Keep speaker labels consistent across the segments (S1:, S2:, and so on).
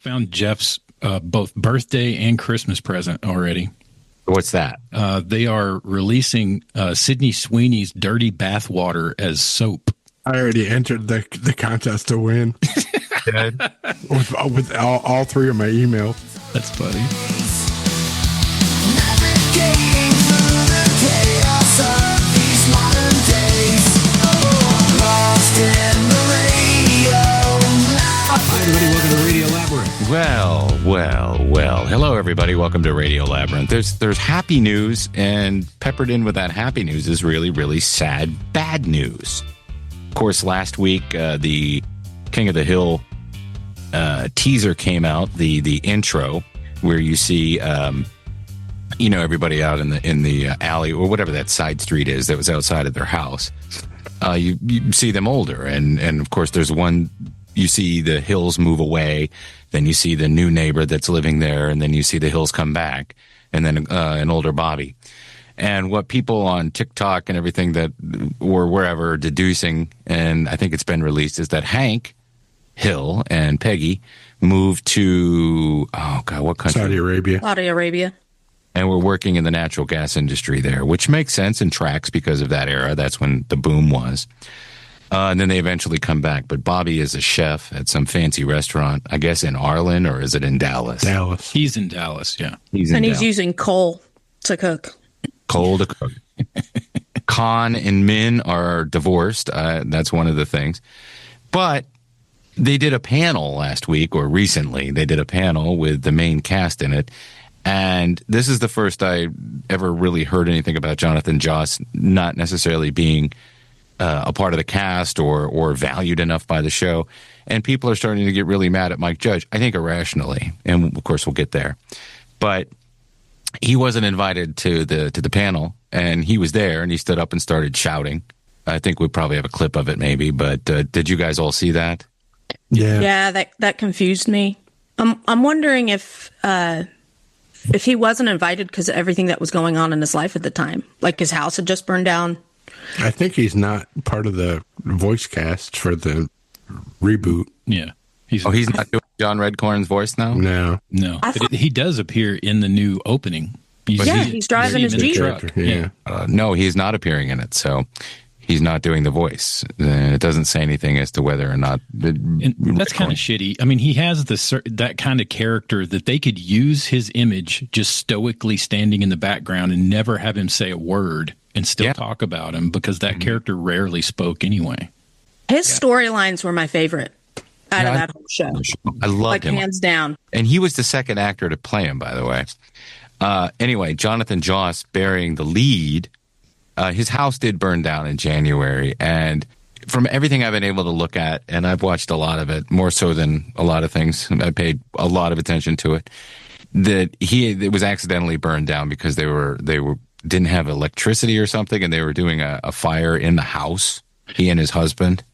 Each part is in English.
S1: Found Jeff's both birthday and Christmas present already.
S2: What's that?
S1: They are releasing Sydney Sweeney's Dirty Bathwater as soap.
S3: I already entered the contest to win. with all three of my emails.
S1: That's funny.
S4: Navigating through the chaos of these modern days. Lost in the radio.
S5: Hi, everybody. Welcome to Radio Labyrinth.
S2: Well. Hello, everybody. Welcome to Radio Labyrinth. There's happy news, and peppered in with that happy news is really, really sad, bad news. Of course, last week, the King of the Hill teaser came out, the intro, where you see, everybody out in the alley or whatever that side street is that was outside of their house. You see them older, and of course, there's one. You see the Hills move away, then you see the new neighbor that's living there, and then you see the Hills come back, and then an older Bobby. And what people on TikTok and everything that or wherever are deducing, and I think it's been released, is that Hank Hill and Peggy moved to, what country?
S3: Saudi Arabia.
S2: And we're working in the natural gas industry there, which makes sense and tracks because of that era. That's when the boom was. And then they eventually come back. But Bobby is a chef at some fancy restaurant, I guess in Arlen, or is it in Dallas?
S3: Dallas.
S1: He's in Dallas, yeah.
S6: He's using coal to cook.
S2: Coal to cook. Khan and Min are divorced. That's one of the things. But they did a panel last week, or recently, they did a panel with the main cast in it. And this is the first I ever really heard anything about Jonathan Joss not necessarily being a part of the cast or valued enough by the show. And people are starting to get really mad at Mike Judge, I think irrationally. And of course, we'll get there. But he wasn't invited to the panel, and he was there, and he stood up and started shouting. I think we probably have a clip of it maybe, but did you guys all see that?
S6: Yeah, that confused me. I'm wondering if he wasn't invited because of everything that was going on in his life at the time. Like his house had just burned down.
S3: I think he's not part of the voice cast for the reboot.
S1: Yeah.
S2: He's not doing John Redcorn's voice now?
S3: No.
S1: But he does appear in the new opening.
S6: He's driving his Jeep.
S3: Yeah.
S2: No, he's not appearing in it, so he's not doing the voice. It doesn't say anything as to whether or not.
S1: And that's kind of shitty. I mean, he has that kind of character that they could use his image just stoically standing in the background and never have him say a word and still talk about him, because that character rarely spoke anyway.
S6: His storylines were my favorite out of that whole show.
S2: I loved him.
S6: Hands down.
S2: And he was the second actor to play him, by the way. Anyway, Jonathan Joss bearing the lead. His house did burn down in January, and from everything I've been able to look at, and I've watched a lot of it, more so than a lot of things, I paid a lot of attention to it, that it was accidentally burned down because they didn't have electricity or something, and they were doing a fire in the house, he and his husband.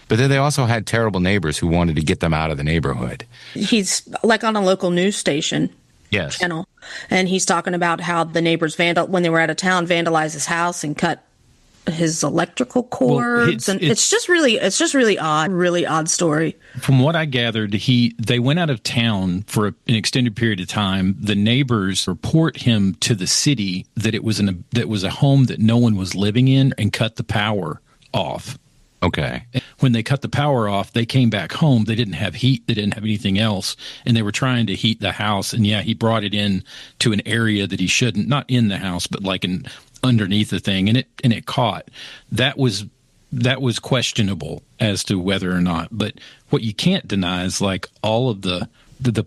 S2: But then they also had terrible neighbors who wanted to get them out of the neighborhood.
S6: He's like on a local news station.
S2: Yes.
S6: Channel, and he's talking about how the neighbors when they were out of town, vandalized his house and cut his electrical cords. It's just really odd story.
S1: From what I gathered, they went out of town for an extended period of time. The neighbors report him to the city that it was a home that no one was living in, and cut the power off.
S2: Okay.
S1: When they cut the power off, they came back home. They didn't have heat. They didn't have anything else. And they were trying to heat the house. And he brought it in to an area that he shouldn't, not in the house, but like underneath the thing. And it caught. That was questionable as to whether or not. But what you can't deny is like all of the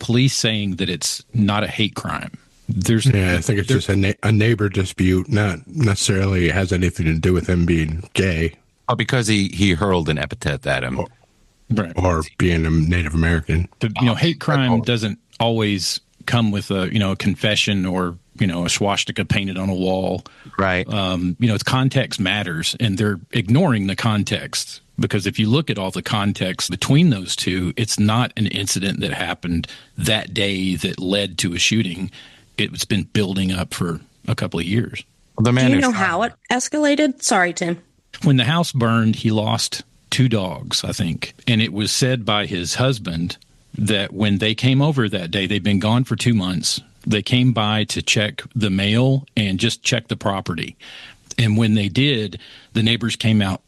S1: police saying that it's not a hate crime. I
S3: think it's just a neighbor dispute, not necessarily has anything to do with him being gay.
S2: Oh, because he hurled an epithet at him.
S1: Right.
S3: Or being a Native American.
S1: Hate crime doesn't always come with a confession or a swastika painted on a wall.
S2: Right.
S1: It's context matters, and they're ignoring the context, because if you look at all the context between those two, it's not an incident that happened that day that led to a shooting. It's been building up for a couple of years.
S6: Do you know how it escalated? Sorry, Tim.
S1: When the house burned, he lost 2 dogs, I think. And it was said by his husband that when they came over that day, they'd been gone for 2 months. They came by to check the mail and just check the property. And when they did, the neighbors came out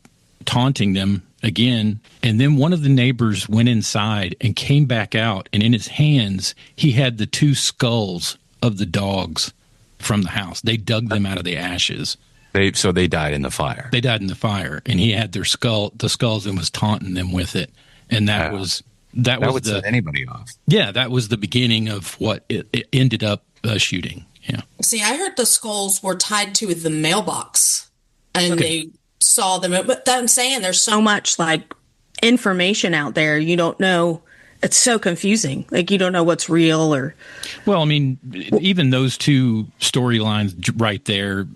S1: taunting them again. And then one of the neighbors went inside and came back out. And in his hands, he had the 2 skulls of the dogs from the house. They dug them out of the ashes.
S2: So they died in the fire.
S1: They died in the fire. And he had the skulls, and was taunting them with it. And that would
S2: set anybody off.
S1: Yeah, that was the beginning of what it ended up shooting. Yeah.
S7: See, I heard the skulls were tied to the mailbox, and they saw them. But I'm saying there's
S6: So much like information out there, you don't know. It's so confusing. Like you don't know what's real or.
S1: Well, I mean, even those 2 storylines right there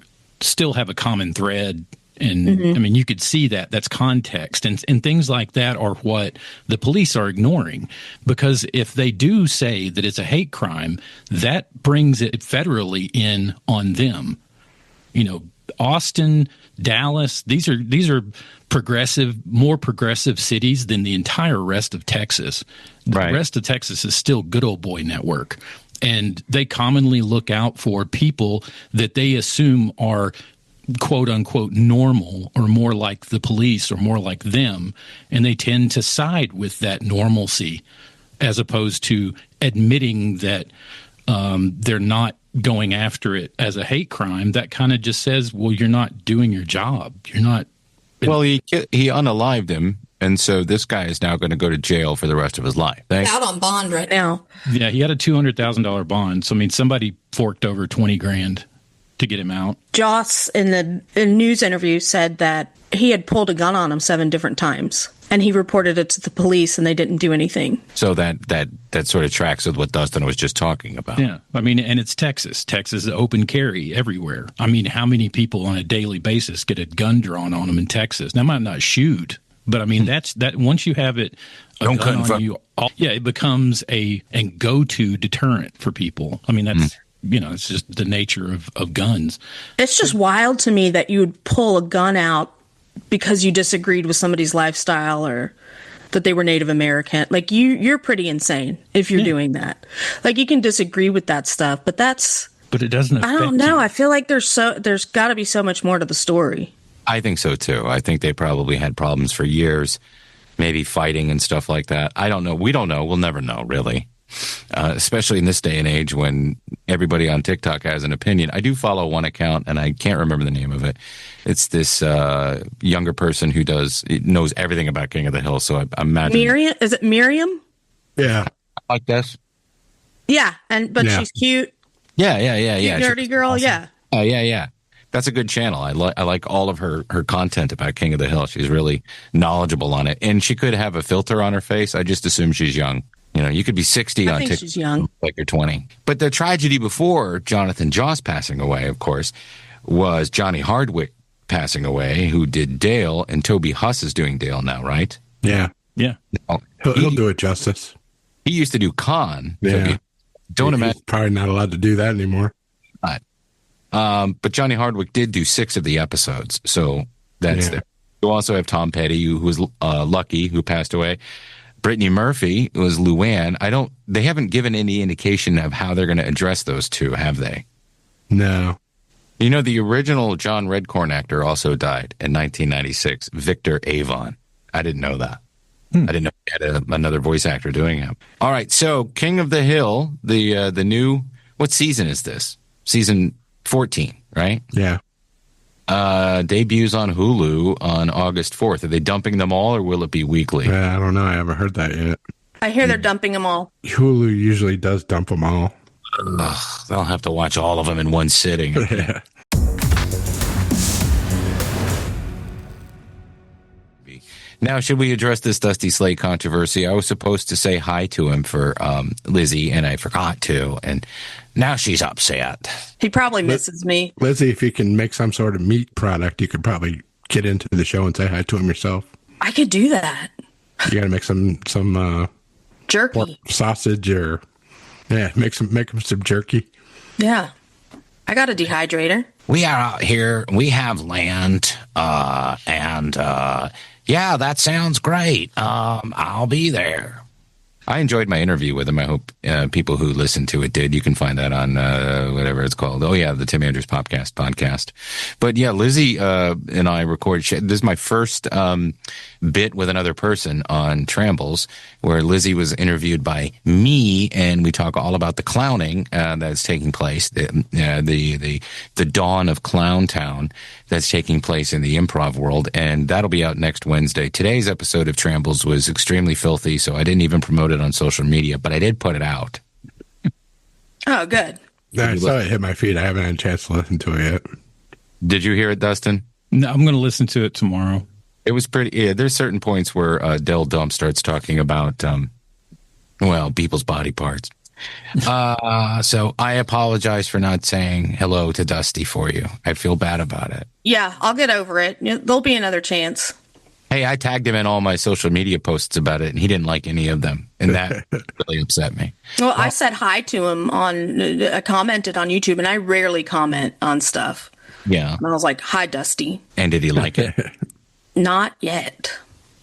S1: still have a common thread. And I mean, you could see that that's context, and things like that are what the police are ignoring, because if they do say that it's a hate crime, that brings it federally in on them. You know, Austin, Dallas, these are more progressive cities than the entire rest of Texas. The rest of Texas is still good old boy network, and they commonly look out for people that they assume are quote unquote normal, or more like the police, or more like them, and they tend to side with that normalcy as opposed to admitting that they're not going after it as a hate crime. That kind of just says, well, you're not doing your job. You're not.
S2: Well, he unalived him, and so this guy is now going to go to jail for the rest of his life.
S7: out on bond right now.
S1: Yeah, he had a $200,000 bond. So I mean, somebody forked over $20,000 to get him out.
S6: Joss in the news interview said that he had pulled a gun on him 7 different times, and he reported it to the police, and they didn't do anything.
S2: So that sort of tracks with what Dustin was just talking about.
S1: Yeah, I mean, and it's Texas. Texas is open carry everywhere. I mean, how many people on a daily basis get a gun drawn on them in Texas? Now, might not shoot, but I mean, that's that. Once you have it,
S2: Don't
S1: gun
S2: confront.
S1: on you, it becomes a go-to deterrent for people. I mean, that's. You know, it's just the nature of guns.
S6: It's just wild to me that you would pull a gun out because you disagreed with somebody's lifestyle or that they were Native American. Like you're pretty insane if you're doing that. Like you can disagree with that stuff, but
S1: it doesn't affect
S6: I don't know.
S1: you.
S6: I feel like there's got to be so much more to the story.
S2: I think so too. I think they probably had problems for years, maybe fighting and stuff like that. I don't know. We don't know. We'll never know, really. Especially in this day and age when everybody on TikTok has an opinion. I do follow one account, and I can't remember the name of it. It's this younger person who knows everything about King of the Hill. So I imagine
S6: Miriam, is it Miriam?
S3: Yeah.
S2: like this.
S6: Yeah, but she's cute.
S2: Yeah.
S6: Cute, nerdy girl.
S2: Awesome.
S6: Yeah.
S2: Yeah. That's a good channel. I like all of her content about King of the Hill. She's really knowledgeable on it, and she could have a filter on her face. I just assume she's young. You know, you could be 60 on TikTok,
S6: she's young,
S2: like you're 20. But the tragedy before Jonathan Joss passing away, of course, was Johnny Hardwick passing away, who did Dale, and Toby Huss is doing Dale now, right?
S3: Yeah.
S1: Yeah.
S3: He'll do it justice.
S2: He used to do Khan.
S3: Yeah.
S2: Don't
S3: He's
S2: imagine.
S3: probably not allowed to do that anymore.
S2: But Johnny Hardwick did do 6 of the episodes, so that's there. You also have Tom Petty, who was Lucky, who passed away. Brittany Murphy was Luann. They haven't given any indication of how they're going to address those two, have they?
S3: No.
S2: You know, the original John Redcorn actor also died in 1996, Victor Avon. I didn't know that. I didn't know he had another voice actor doing him. All right, so King of the Hill, the new, what season is this? Season 14, right?
S3: Yeah.
S2: Debuts on Hulu on August 4th. Are they dumping them all, or will it be weekly?
S3: I don't know. I haven't heard that yet.
S6: I hear they're dumping them all.
S3: Hulu usually does dump them all.
S2: Ugh, they'll have to watch all of them in one sitting.
S3: Yeah.
S2: Now, should we address this Dusty Slate controversy? I was supposed to say hi to him for Lizzie, and I forgot to, and now she's upset.
S6: He probably misses me.
S3: Lizzie, if you can make some sort of meat product, you could probably get into the show and say hi to him yourself.
S6: I could do that.
S3: You got to make some
S6: Jerky.
S3: pork sausage or make him some jerky.
S6: Yeah. I got a dehydrator.
S2: We are out here. We have land, and yeah, that sounds great. I'll be there. I enjoyed my interview with him. I hope people who listened to it did. You can find that on whatever it's called. Oh, yeah, the Tim Andrews podcast. But yeah, Lizzie and I recorded. This is my first bit with another person on Trambles, where Lizzie was interviewed by me, and we talk all about the clowning that's taking place, the dawn of Clown Town that's taking place in the improv world, and that'll be out next Wednesday. Today's episode of Trambles was extremely filthy, so I didn't even promote it on social media, but I did put it out.
S6: Oh, good.
S3: Yeah, I saw it hit my feed. I haven't had a chance to listen to it yet.
S2: Did you hear it, Dustin?
S1: No, I'm going to listen to it tomorrow.
S2: It was pretty. Yeah, there's certain points where Del Dump starts talking about, people's body parts. So I apologize for not saying hello to Dusty for you. I feel bad about it.
S6: Yeah, I'll get over it. There'll be another chance.
S2: Hey, I tagged him in all my social media posts about it, and he didn't like any of them, and that really upset me.
S6: Well, I said hi to him I commented on YouTube, and I rarely comment on stuff.
S2: Yeah.
S6: And I was like, hi, Dusty.
S2: And did he like it?
S6: Not yet.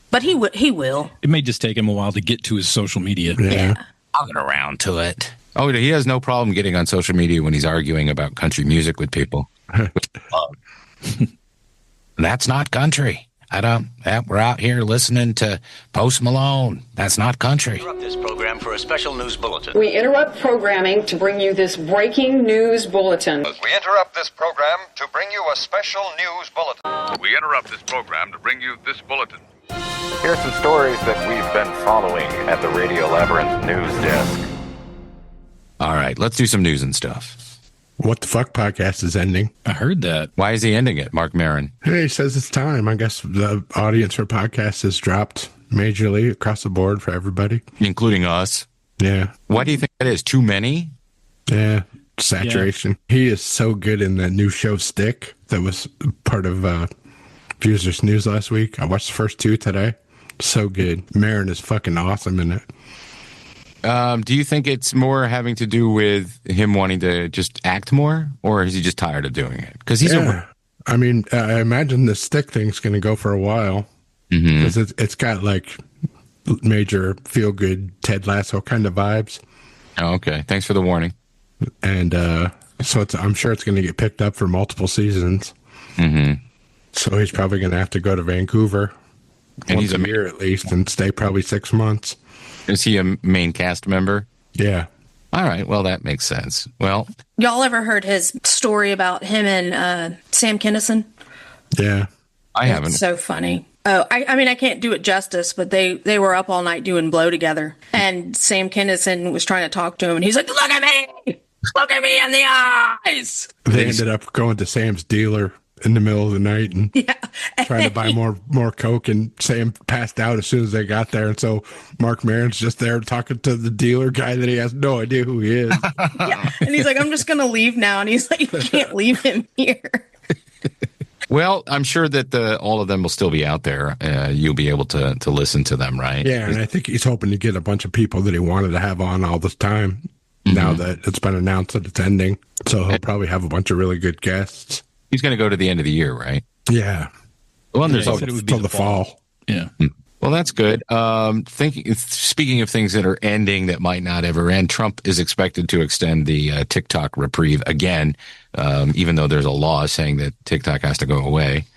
S6: But he will.
S1: It may just take him a while to get to his social media.
S6: Yeah.
S2: I'll get around to it. Oh, he has no problem getting on social media when he's arguing about country music with people. That's not country. We're out here listening to Post Malone. That's not country.
S8: Interrupt this program for a special news bulletin.
S9: We interrupt programming to bring you this breaking news bulletin.
S10: We interrupt this program to bring you a special news bulletin. We interrupt this program to bring you this bulletin. Here's some stories that we've been following at the Radio Labyrinth news desk.
S2: All right, let's do some news and stuff.
S3: What the Fuck podcast is ending.
S1: I heard that.
S2: Why is he ending it, Mark Maron?
S3: Hey, he says it's time. I guess the audience for podcasts has dropped majorly across the board for everybody.
S2: Including us.
S3: Yeah.
S2: Why do you think that is? Too many?
S3: Yeah. Saturation. Yeah. He is so good in the new show Stick that was part of Views or Snooze last week. I watched the first 2 today. So good. Maron is fucking awesome in it.
S2: Do you think it's more having to do with him wanting to just act more, or is he just tired of doing it? Because he's
S3: I mean, I imagine the Stick thing's going to go for a while because it's got like major feel good Ted Lasso kind of vibes.
S2: Oh, okay. Thanks for the warning.
S3: And so I'm sure it's going to get picked up for multiple seasons.
S2: Mm-hmm.
S3: So he's probably going to have to go to Vancouver
S2: and
S3: once a year at least and stay probably 6 months.
S2: Is he a main cast member?
S3: Yeah.
S2: All right. Well, that makes sense. Well,
S6: y'all ever heard his story about him and Sam Kinison?
S3: Yeah.
S2: I haven't.
S6: It's so funny. Oh, I mean, I can't do it justice, but they were up all night doing blow together. And Sam Kinison was trying to talk to him, and he's like, look at me! Look at me in the eyes!
S3: They ended up going to Sam's dealer in the middle of the night and trying to buy more Coke, and Sam passed out as soon as they got there. And so Mark Maron's just there talking to the dealer guy that he has no idea who he is.
S6: Yeah. And he's like, I'm just going to leave now. And he's like, you can't leave him here.
S2: Well, I'm sure that all of them will still be out there. You'll be able to listen to them, right?
S3: Yeah, and I think he's hoping to get a bunch of people that he wanted to have on all this time now that it's been announced that it's ending. So he'll probably have a bunch of really good guests.
S2: He's going to go to the end of the year, right?
S3: Yeah.
S2: Well, and there's
S3: till the fall.
S1: Yeah.
S2: Well, that's good. Speaking of things that are ending that might not ever end, Trump is expected to extend the TikTok reprieve again, even though there's a law saying that TikTok has to go away.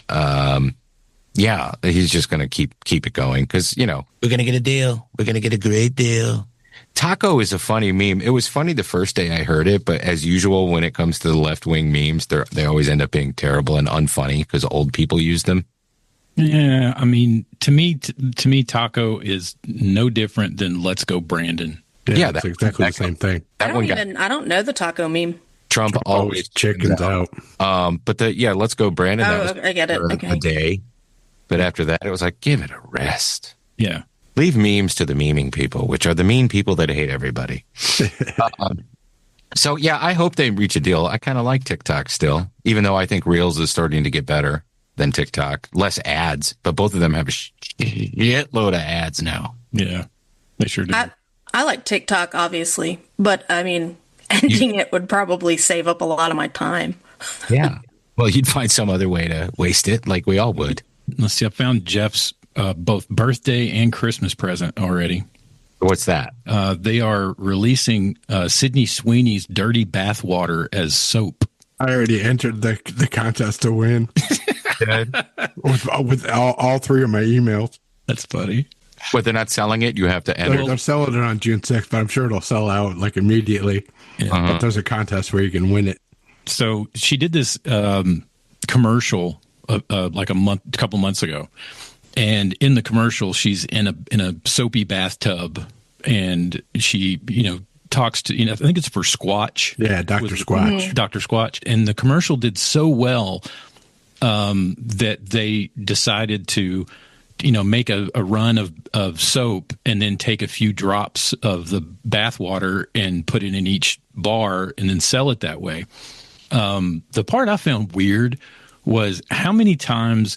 S2: Yeah, he's just going to keep it going because, we're going to get a deal. We're going to get a great deal. Taco is a funny meme. It was funny the first day I heard it, but as usual, when it comes to the left-wing memes, they always end up being terrible and unfunny because old people use them.
S1: Yeah, I mean, to me, Taco is no different than "Let's Go, Brandon."
S3: Yeah, that's exactly the same thing.
S6: I don't know the taco meme.
S2: Trump always
S3: chickens out.
S2: But "Let's Go, Brandon."
S6: Oh, I get it. Okay.
S2: A day, but after that, it was like, give it a rest.
S1: Yeah.
S2: Leave memes to the meming people, which are the mean people that hate everybody. So, I hope they reach a deal. I kind of like TikTok still, even though I think Reels is starting to get better than TikTok. Less ads, but both of them have a shitload of ads now.
S1: Yeah, they sure do.
S6: I like TikTok, obviously, but I mean, ending it would probably save up a lot of my time.
S2: Yeah. Well, you'd find some other way to waste it, like we all would.
S1: Let's see. I found Jeff's both birthday and Christmas present already.
S2: What's that?
S1: They are releasing Sydney Sweeney's Dirty Bathwater as soap.
S3: I already entered the contest to win with all three of my emails.
S1: That's funny.
S2: But they're not selling it. You have to enter.
S3: They're selling it on June 6th, but I'm sure it'll sell out like immediately.
S1: Yeah.
S3: But there's a contest where you can win it.
S1: So she did this commercial like a couple months ago, and in the commercial, she's in a soapy bathtub, and she talks to I think it's for Squatch.
S3: Yeah, Dr. Squatch.
S1: Dr. Squatch, and the commercial did so well that they decided to make a run of soap and then take a few drops of the bath water and put it in each bar and then sell it that way. The part I found weird was how many times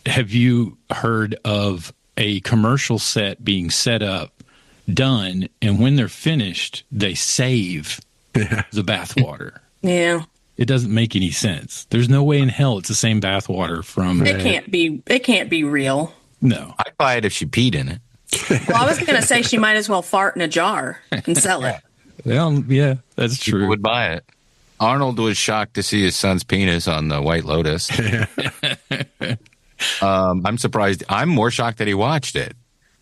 S1: have you heard of a commercial set being set up, done, and when they're finished, they save the bath water?
S6: Yeah.
S1: It doesn't make any sense. There's no way in hell it's the same bathwater from.
S6: It can't be real.
S1: No.
S2: I'd buy it if she peed in it.
S6: Well, I was going to say she might as well fart in a jar and sell it.
S1: Well, yeah, that's true.
S2: People would buy it. Arnold was shocked to see his son's penis on the White Lotus. I'm surprised. I'm more shocked that he watched it.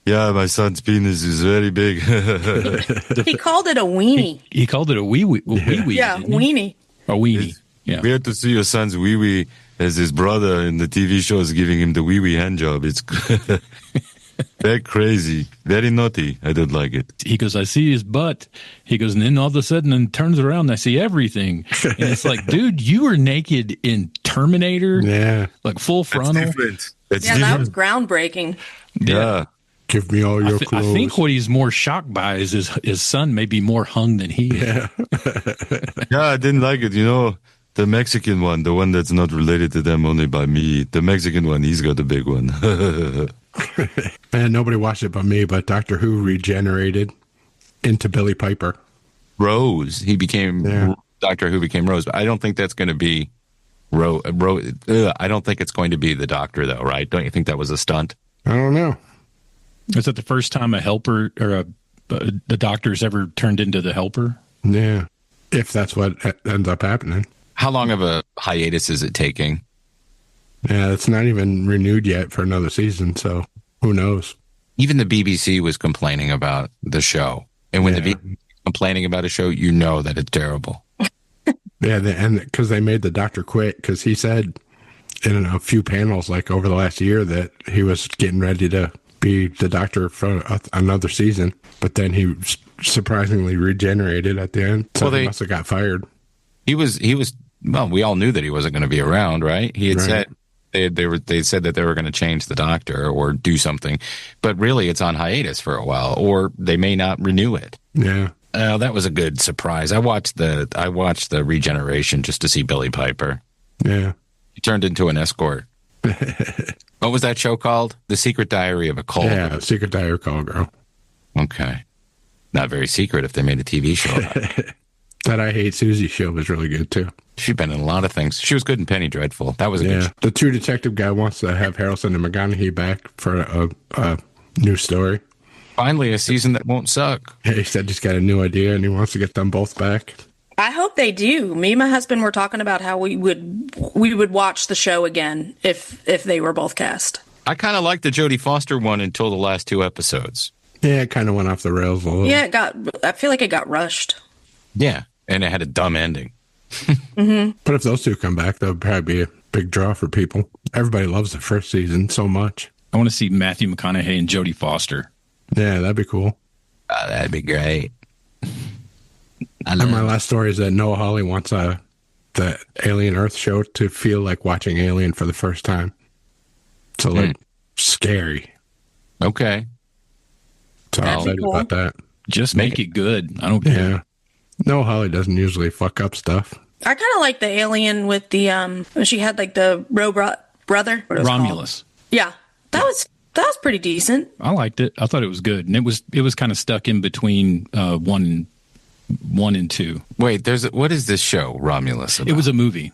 S2: Yeah, my son's penis is very big.
S6: He called it a weenie.
S1: He called it a wee-wee.
S6: Yeah, weenie.
S1: A weenie. Yeah.
S2: We had to see your son's wee-wee as his brother in the TV show is giving him the wee-wee hand job. It's very crazy. Very naughty. I don't like it.
S1: He goes, I see his butt. He goes, and then all of a sudden, and turns around, and I see everything. And it's like, dude, you were naked in Terminator.
S3: Yeah.
S1: Like full frontal.
S2: That's different.
S6: That was groundbreaking.
S3: Yeah. Give me all your clothes.
S1: I think what he's more shocked by is his son may be more hung than he is.
S2: Yeah. Yeah, I didn't like it. The Mexican one, the one that's not related to them only by me. The Mexican one, he's got the big one.
S3: Man, nobody watched it but me, but Doctor Who regenerated into Billie Piper.
S2: Rose. Doctor Who became Rose. But I don't think that's going to be Rose. I don't think it's going to be the Doctor, though, right? Don't you think that was a stunt?
S3: I don't know.
S1: Is that the first time a helper or the Doctor's ever turned into the helper?
S3: Yeah. If that's what ends up happening.
S2: How long of a hiatus is it taking?
S3: Yeah, it's not even renewed yet for another season, so who knows?
S2: Even the BBC was complaining about the show. And when the BBC is complaining about a show, you know that it's terrible.
S3: Yeah, and because they made the Doctor quit, because he said in a few panels, like over the last year, that he was getting ready to be the Doctor for another season, but then he surprisingly regenerated at the end. So he must have got fired. He was.
S2: Well, we all knew that he wasn't going to be around, right? He had said they said that they were going to change the Doctor or do something, but really it's on hiatus for a while, or they may not renew it.
S3: Yeah.
S2: That was a good surprise. I watched the regeneration just to see Billie Piper.
S3: Yeah.
S2: He turned into an escort. What was that show called? The Secret Diary of a Call.
S3: Yeah, Secret Diary of a Call Girl.
S2: Okay. Not very secret if they made a TV show.
S3: That I Hate Susie show was really good, too.
S2: She's been in a lot of things. She was good in Penny Dreadful. That was a good show.
S3: The True Detective guy wants to have Harrelson and McConaughey back for a new story.
S2: Finally, a season that won't suck.
S3: He said he's got a new idea and he wants to get them both back.
S6: I hope they do. Me and my husband were talking about how we would watch the show again if they were both cast.
S2: I kind of liked the Jodie Foster one until the last 2 episodes.
S3: Yeah, it kind of went off the rails a little.
S6: Yeah, I feel like it got rushed.
S2: Yeah, and it had a dumb ending.
S6: Mm-hmm.
S3: But if those two come back, that would probably be a big draw for people. Everybody loves the first season so much.
S1: I want to see Matthew McConaughey and Jodie Foster.
S3: Yeah, that'd be cool.
S2: That'd be great.
S3: And my last story is that Noah Hawley wants the Alien Earth show to feel like watching Alien for the first time. So, like, scary.
S2: Okay.
S3: So I'm excited about that.
S1: Just make it good. I don't care.
S3: Yeah. Noah Hawley doesn't usually fuck up stuff.
S6: I kind of like the Alien with the, she had, like, the robot brother.
S1: Romulus.
S6: Yeah. That was pretty decent.
S1: I liked it. I thought it was good. And it was kind of stuck in between 1 and 2.
S2: Wait, what is this show, Romulus, about?
S1: It was a movie.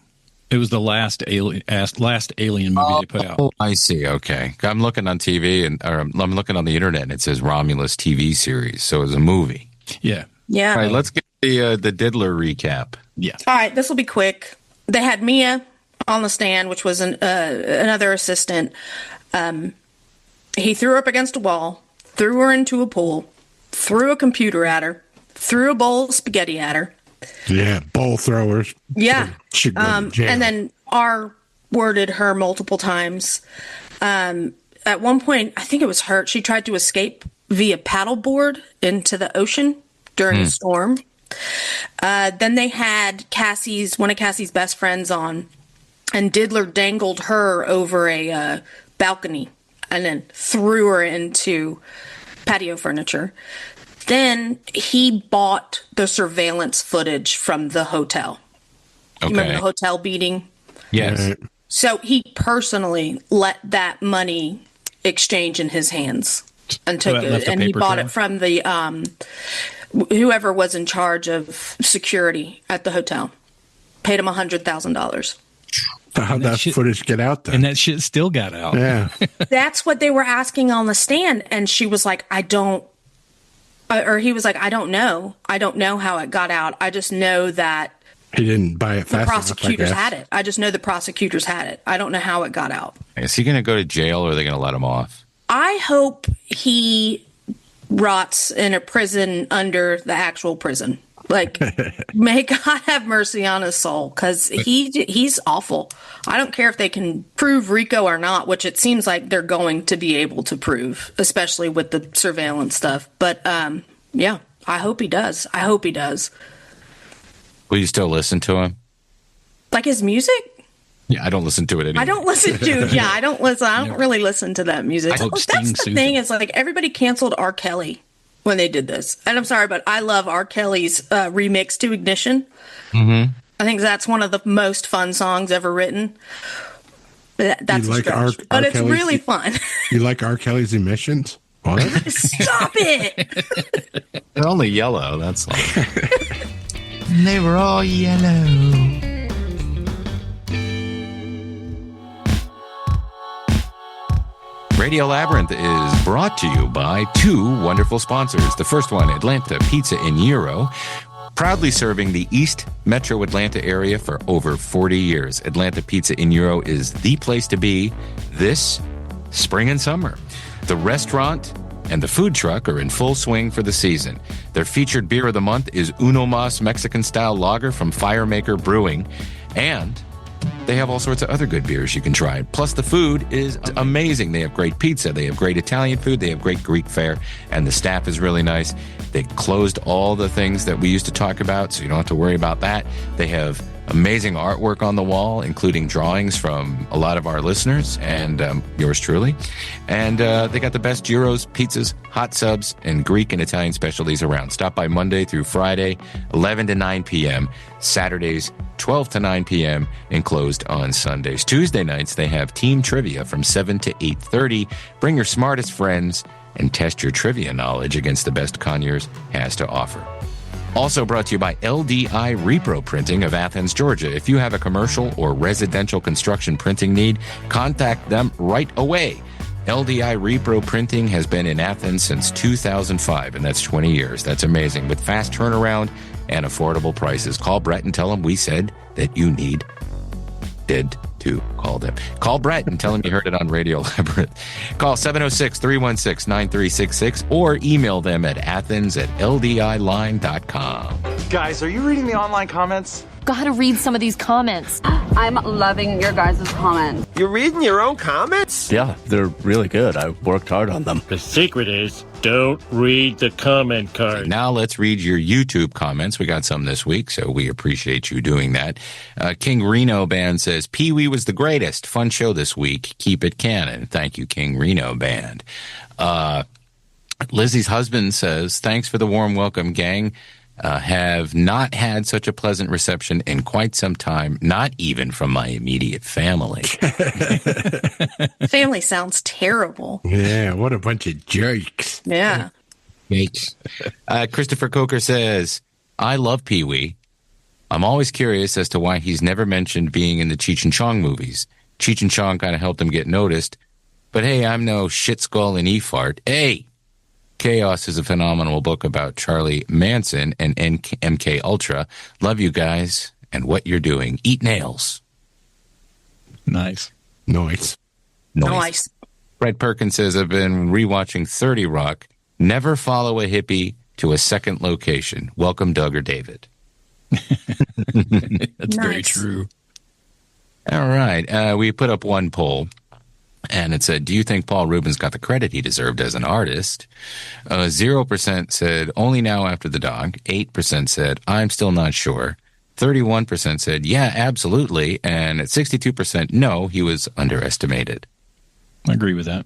S1: It was the last Alien movie they put out.
S2: Oh, I see. Okay. I'm looking on TV I'm looking on the internet and it says Romulus TV series. So it was a movie.
S1: Yeah.
S6: Yeah.
S2: All right, let's get the Diddler recap.
S1: Yeah.
S6: All right, this will be quick. They had Mia on the stand, which was another assistant. He threw her up against a wall, threw her into a pool, threw a computer at her, threw a bowl of spaghetti at her.
S3: Yeah, bowl throwers.
S6: Yeah.
S3: Should go to jail.
S6: And then R-worded her multiple times. At one point, I think it was her, she tried to escape via paddleboard into the ocean during a storm. Then they had one of Cassie's best friends on, and Diddler dangled her over a balcony and then threw her into patio furniture. Then he bought the surveillance footage from the hotel.
S2: Okay.
S6: You remember the hotel beating?
S2: Yes.
S3: Right.
S6: So he personally let that money exchange in his hands and took it, and he bought it from the whoever was in charge of security at the hotel. Paid him $100,000.
S3: How'd that footage get out there?
S1: And that shit still got out.
S3: Yeah.
S6: That's what they were asking on the stand, and she was like, "I don't," or he was like, "I don't know. I don't know how it got out. I just know that."
S3: He didn't buy it
S6: The
S3: fast
S6: prosecutors
S3: enough, I
S6: had it. I just know the prosecutors had it. I don't know how it got out.
S2: Is he going to go to jail or are they going to let him off?
S6: I hope he rots in a prison under the actual prison. Like, may God have mercy on his soul, because he's awful. I don't care if they can prove Rico or not, which it seems like they're going to be able to prove, especially with the surveillance stuff. But yeah, I hope he does. I hope he does.
S2: Will you still listen to him?
S6: Like his music?
S2: Yeah, I don't listen to it anymore.
S6: I don't listen to. Yeah, I don't listen. I don't really listen to that music. That's the thing. Is like everybody canceled R. Kelly when they did this, and I'm sorry, but I love R. Kelly's remix to Ignition.
S2: Mm-hmm.
S6: I think that's one of the most fun songs ever written. That's
S3: You
S6: a
S3: like
S6: stretch, but it's really fun.
S3: You like R. Kelly's emissions? What?
S6: Stop it!
S2: They're only yellow. That's all. And they were all yellow. Radio Labyrinth is brought to you by two wonderful sponsors. The first one, Atlanta Pizza in Euro, proudly serving the East Metro Atlanta area for over 40 years. Atlanta Pizza in Euro is the place to be this spring and summer. The restaurant and the food truck are in full swing for the season. Their featured beer of the month is Uno Mas Mexican-style lager from Firemaker Brewing, and they have all sorts of other good beers you can try. Plus, the food is amazing. They have great pizza. They have great Italian food. They have great Greek fare. And the staff is really nice. They closed all the things that we used to talk about, so you don't have to worry about that. They have amazing artwork on the wall, including drawings from a lot of our listeners and yours truly. And they got the best gyros, pizzas, hot subs, and Greek and Italian specialties around. Stop by Monday through Friday, 11 to 9 p.m., Saturdays, 12 to 9 p.m., and closed on Sundays. Tuesday nights, they have team trivia from 7 to 8:30. Bring your smartest friends and test your trivia knowledge against the best Conyers has to offer. Also brought to you by LDI Repro Printing of Athens, Georgia. If you have a commercial or residential construction printing need, contact them right away. LDI Repro Printing has been in Athens since 2005, and that's 20 years. That's amazing. With fast turnaround and affordable prices. Call Brett and tell him we said that you did to call them. Call Brett and tell him you heard it on Radio Labyrinth. Call 706-316-9366 or email them at athens@ldiline.com.
S11: Guys, are you reading the online comments?
S12: Gotta read some of these comments.
S9: I'm loving your guys' comments.
S11: You're reading your own comments?
S13: Yeah, they're really good. I worked hard on them.
S14: The secret is don't read the comment card.
S2: Now let's read your YouTube comments. We got some this week, so we appreciate you doing that. King Reno Band says, Pee-wee was the greatest. Fun show this week. Keep it canon. Thank you, King Reno Band. Lizzie's husband says, thanks for the warm welcome, gang. Have not had such a pleasant reception in quite some time, not even from my immediate family.
S6: Family sounds terrible.
S3: Yeah, what a bunch of jerks.
S6: Yeah.
S2: Christopher Coker says, I love Pee-wee. I'm always curious as to why he's never mentioned being in the Cheech and Chong movies. Cheech and Chong kind of helped him get noticed. But hey, I'm no shit skull and E-fart. Hey! Chaos is a phenomenal book about Charlie Manson and MK Ultra. Love you guys and what you're doing. Eat nails.
S1: Nice.
S3: Nice.
S2: Fred Perkins says, I've been rewatching 30 Rock. Never follow a hippie to a second location. Welcome, Doug or David.
S1: That's very true.
S2: All right. We put up one poll, and it said, do you think Paul Rubens got the credit he deserved as an artist? 0% said, only now after the dog. 8% said, I'm still not sure. 31% said, yeah, absolutely. And at 62%, no, he was underestimated.
S1: I agree with that.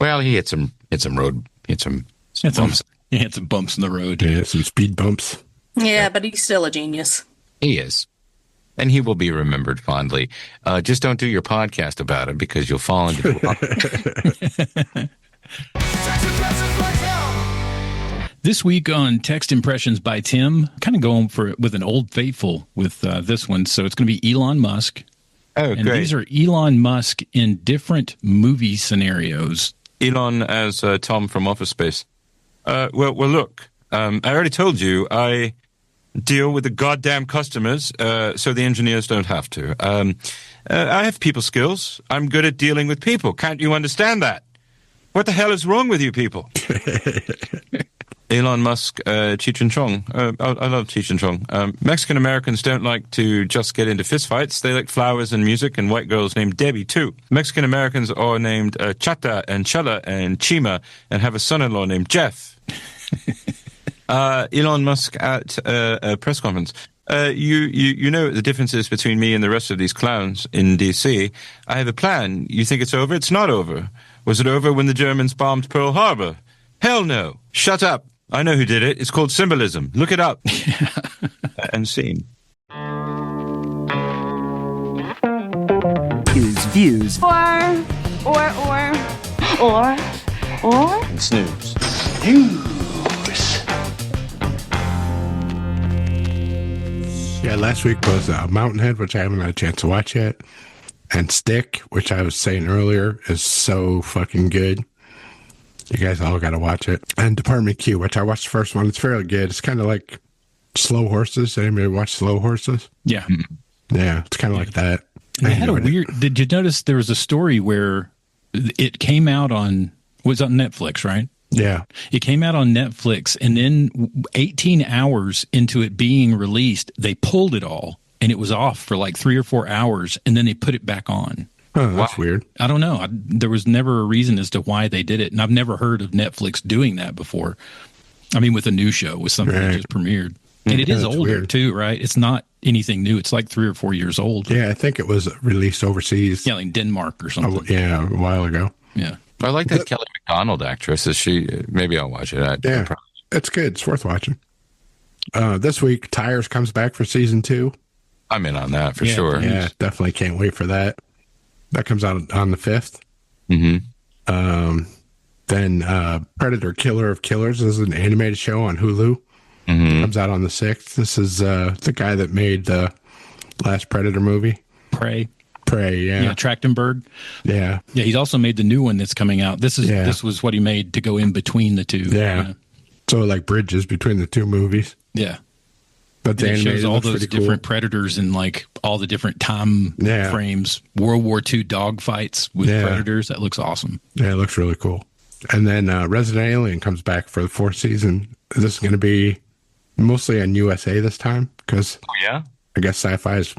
S2: Well, he hit some bumps.
S1: He had some bumps in the road.
S3: Yeah, some speed bumps.
S6: Yeah, but he's still a genius.
S2: He is. And he will be remembered fondly. Just don't do your podcast about it because you'll fall into the
S1: This week on Text Impressions by Tim, kind of going with an old faithful with this one. So it's going to be Elon Musk.
S2: Oh,
S1: and
S2: great.
S1: These are Elon Musk in different movie scenarios.
S15: Elon as Tom from Office Space. Well, look, I already told you I deal with the goddamn customers, so the engineers don't have to. I have people skills. I'm good at dealing with people. Can't you understand that? What the hell is wrong with you people? Elon Musk, Cheech and Chong. I love Cheech and Chong. Mexican Americans don't like to just get into fistfights. They like flowers and music and white girls named Debbie, too. Mexican Americans are named Chata and Chala and Chima and have a son-in-law named Jeff. Elon Musk at a press conference. You know the differences between me and the rest of these clowns in D.C. I have a plan. You think it's over? It's not over. Was it over when the Germans bombed Pearl Harbor? Hell no. Shut up. I know who did it. It's called symbolism. Look it up. And scene.
S16: Views. Or.
S15: And snooze.
S3: Yeah, last week was Mountainhead, which I haven't had a chance to watch yet. And Stick, which I was saying earlier, is so fucking good. You guys all got to watch it. And Department Q, which I watched the first one. It's fairly good. It's kind of like Slow Horses. Anybody watch Slow Horses?
S1: Yeah.
S3: Yeah, it's kind of like that.
S1: And they had a weird... Did you notice there was a story where it came out on... was on Netflix, right?
S3: Yeah.
S1: It came out on Netflix, and then 18 hours into it being released, they pulled it all, and it was off for like 3 or 4 hours, and then they put it back on.
S3: Oh, that's weird.
S1: I don't know. There was never a reason as to why they did it, and I've never heard of Netflix doing that before. I mean, with a new show, with something that just premiered. And it is older, weird. Too, right? It's not anything new. It's like 3 or 4 years old.
S3: Yeah, I think it was released overseas.
S1: Yeah, like Denmark or something.
S3: Yeah, a while ago.
S1: Yeah.
S2: I like that Kelly MacDonald actress. Is she? Maybe I'll watch it.
S3: Yeah, it's good. It's worth watching. This week, Tires comes back for season 2.
S2: I'm in on that for sure.
S3: Yeah, definitely can't wait for that. That comes out on the 5th.
S2: Mm-hmm.
S3: Then Predator Killer of Killers is an animated show on Hulu.
S2: Mm-hmm.
S3: Comes out on the 6th. This is the guy that made the last Predator movie.
S1: Prey,
S3: yeah.
S1: Yeah, Trachtenberg.
S3: Yeah.
S1: Yeah, he's also made the new one that's coming out. This was what he made to go in between the two.
S3: Yeah. So like bridges between the two movies.
S1: Yeah.
S3: But the
S1: animated shows all those different
S3: cool.
S1: predators in like all the different time frames. World War II dogfights with predators. That looks awesome.
S3: Yeah, it looks really cool. And then Resident Alien comes back for the 4th season. This is going to be mostly on USA this time because I guess Sci-Fi is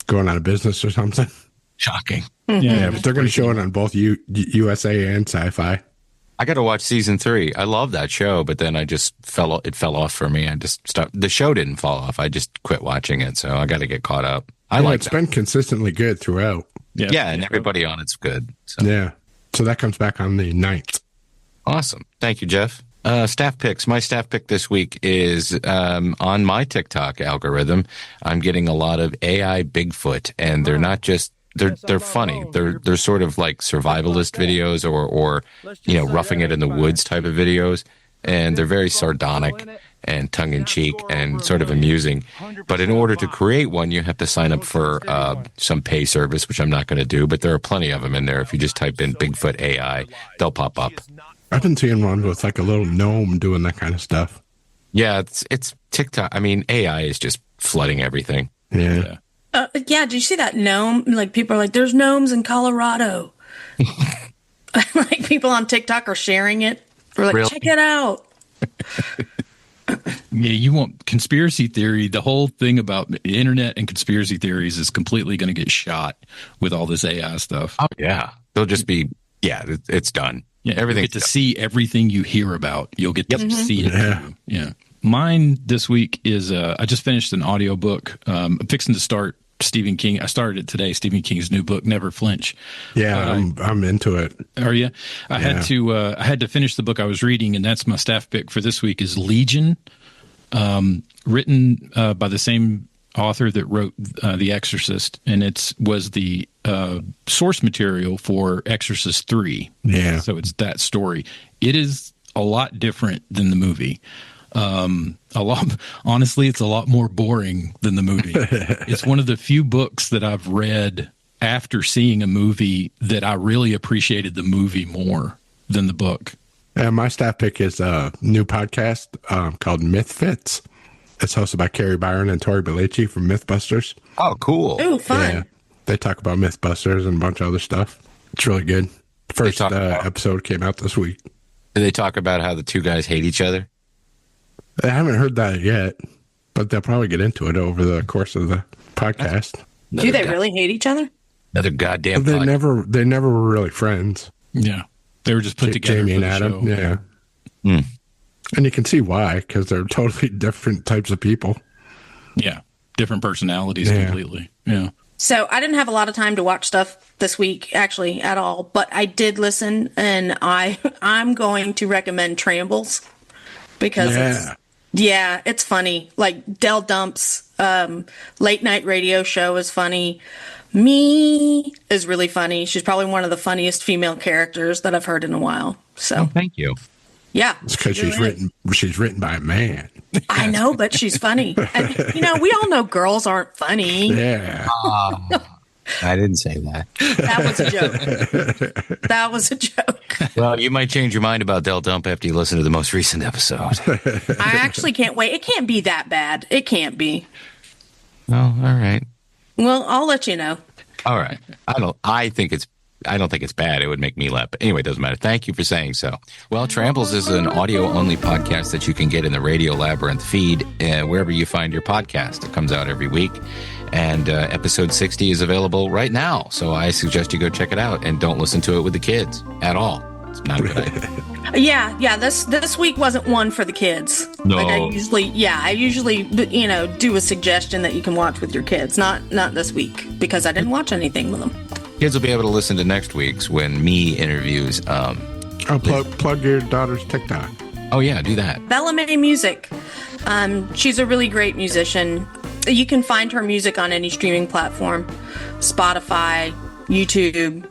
S3: going out of business or something.
S2: Shocking.
S3: Yeah, but they're going to show it on both USA and Sci-Fi.
S2: I got to watch season 3. I love that show, but then it fell off for me. I just stopped. The show didn't fall off. I just quit watching it, so I got to get caught up.
S3: It's been consistently good throughout.
S2: Yeah, and everybody on it's good. So.
S3: Yeah. So that comes back on the 9th.
S2: Awesome. Thank you, Jeff. Staff picks. My staff pick this week is on my TikTok algorithm. I'm getting a lot of AI Bigfoot, and they're not just they're funny. They're sort of like survivalist videos or roughing it in the woods type of videos, and they're very sardonic. and tongue-in-cheek and sort of amusing. But in order to create one, you have to sign up for some pay service, which I'm not going to do, but there are plenty of them in there. If you just type in Bigfoot AI, they'll pop up.
S3: I've been seeing ones with like a little gnome doing that kind of stuff.
S2: Yeah, it's TikTok. I mean, AI is just flooding everything.
S3: Yeah.
S6: Yeah, did you see that gnome? Like, people are like, there's gnomes in Colorado. Like, people on TikTok are sharing it. We're like,
S2: Really?
S6: check it out.
S1: Yeah, you want conspiracy theory. The whole thing about the internet and conspiracy theories is completely going to get shot with all this AI stuff.
S2: Oh, yeah. They'll just be, it's done.
S1: Yeah,
S2: everything.
S1: You get to see everything you hear about. You'll get to see it. Yeah. Mine this week is I just finished an audiobook. I'm fixing to start Stephen King. I started it today. Stephen King's new book, Never Flinch.
S3: Yeah, I'm into it.
S1: Are you? I had to finish the book I was reading, and that's my staff pick for this week. Is Legion, written by the same author that wrote The Exorcist, and it was the source material for Exorcist 3.
S3: Yeah.
S1: So it's that story. It is a lot different than the movie. Honestly, it's a lot more boring than the movie. It's one of the few books that I've read after seeing a movie that I really appreciated the movie more than the book.
S3: And my staff pick is a new podcast called Mythfits. It's hosted by Carrie Byron and Tori Belleci from Mythbusters.
S2: Oh, cool.
S6: Ooh, fun.
S3: Yeah, they talk about Mythbusters and a bunch of other stuff. It's really good. The first episode came out this week.
S2: Do they talk about how the two guys hate each other?
S3: I haven't heard that yet, but they'll probably get into it over the course of the podcast.
S6: Do they really hate each other?
S2: Another goddamn
S3: They never were really friends.
S1: Yeah. They were just put together
S3: Jamie
S1: for
S3: and
S1: the
S3: Adam.
S1: show.
S3: Yeah. And you can see why, because they're totally different types of people.
S1: Yeah. Different personalities completely. Yeah.
S6: So I didn't have a lot of time to watch stuff this week, actually, at all. But I did listen, and I'm going to recommend Trambles because it's funny. Like Del Dump's late night radio show is funny. Me is really funny. She's probably one of the funniest female characters that I've heard in a while. So
S2: thank you.
S6: Yeah,
S3: it's because she's written by a man.
S6: I know, but she's funny. And, we all know girls aren't funny.
S3: Yeah.
S2: I didn't say that.
S6: That was a joke.
S2: Well, you might change your mind about Del Dump after you listen to the most recent episode.
S6: I actually can't wait. It can't be that bad. It can't be.
S2: Oh, all right.
S6: Well, I'll let you know.
S2: All right. I don't think it's bad. It would make me laugh. But anyway, it doesn't matter. Thank you for saying so. Well, Trambles is an audio-only podcast that you can get in the Radio Labyrinth feed wherever you find your podcast. It comes out every week. And episode 60 is available right now. So I suggest you go check it out and don't listen to it with the kids at all. It's not a good idea.
S6: Yeah. This week wasn't one for the kids.
S2: No.
S6: Like I usually, do a suggestion that you can watch with your kids. Not this week because I didn't watch anything with them.
S2: Kids will be able to listen to next week's when me interviews.
S3: Plug your daughter's TikTok.
S2: Oh yeah, do that.
S6: Bella May Music. She's a really great musician. You can find her music on any streaming platform, Spotify, YouTube,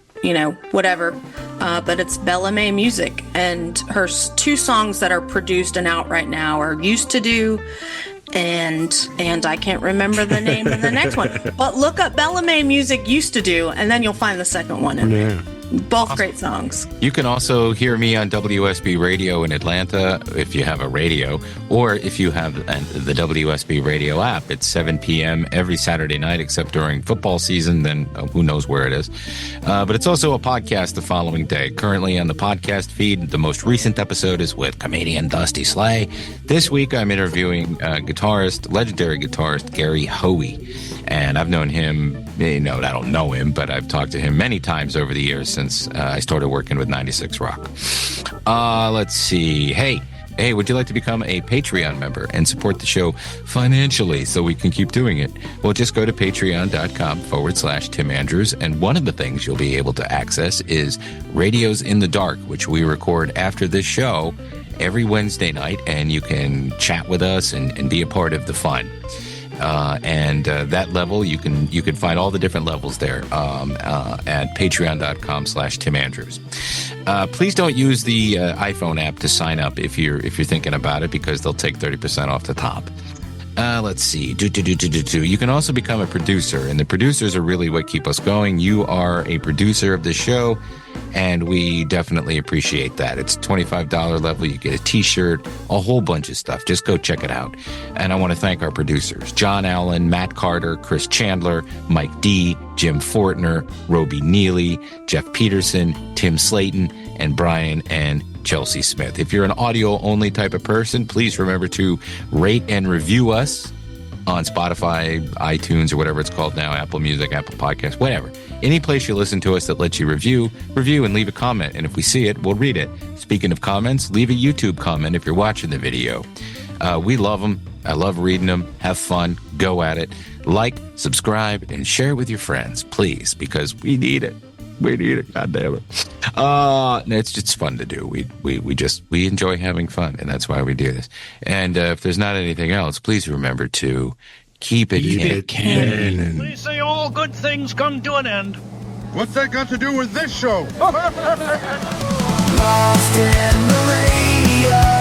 S6: whatever. But it's Bella May Music, and her two songs that are produced and out right now are "Used to Do" and I can't remember the name of the next one. But look up Bella May Music "Used to Do," and then you'll find the second one in there. Both great songs.
S2: You can also hear me on WSB Radio in Atlanta if you have a radio, or if you have the WSB Radio app. It's 7 p.m. every Saturday night, except during football season. Then who knows where it is. But it's also a podcast the following day. Currently on the podcast feed, the most recent episode is with comedian Dusty Slay. This week I'm interviewing legendary guitarist Gary Hoey. And I've known him, I don't know him, but I've talked to him many times over the years since I started working with 96 Rock. Let's see. Hey, would you like to become a Patreon member and support the show financially so we can keep doing it? Well, just go to patreon.com/Tim Andrews. And one of the things you'll be able to access is Radios in the Dark, which we record after this show every Wednesday night. And you can chat with us and be a part of the fun. And that level, you can find all the different levels there at patreon.com/Tim Andrews. Please don't use the iPhone app to sign up if you're thinking about it, because they'll take 30% off the top. Let's see. You can also become a producer, and the producers are really what keep us going. You are a producer of the show, and we definitely appreciate that. It's $25 level. You get a t-shirt, a whole bunch of stuff. Just go check it out. And I want to thank our producers, John Allen, Matt Carter, Chris Chandler, Mike D, Jim Fortner, Roby Neely, Jeff Peterson, Tim Slayton, and Brian and Chelsea Smith. If you're an audio-only type of person, please remember to rate and review us on Spotify, iTunes, or whatever it's called now, Apple Music, Apple Podcasts, whatever. Any place you listen to us that lets you review and leave a comment. And if we see it, we'll read it. Speaking of comments, leave a YouTube comment if you're watching the video. We love them. I love reading them. Have fun. Go at it. Like, subscribe, and share it with your friends, please, because we need it. We need it, goddammit. It's just fun to do. We enjoy having fun, and that's why we do this. And if there's not anything else, please remember to keep it canon.
S14: They say all good things come to an end.
S17: What's that got to do with this show?
S4: Lost in the radio.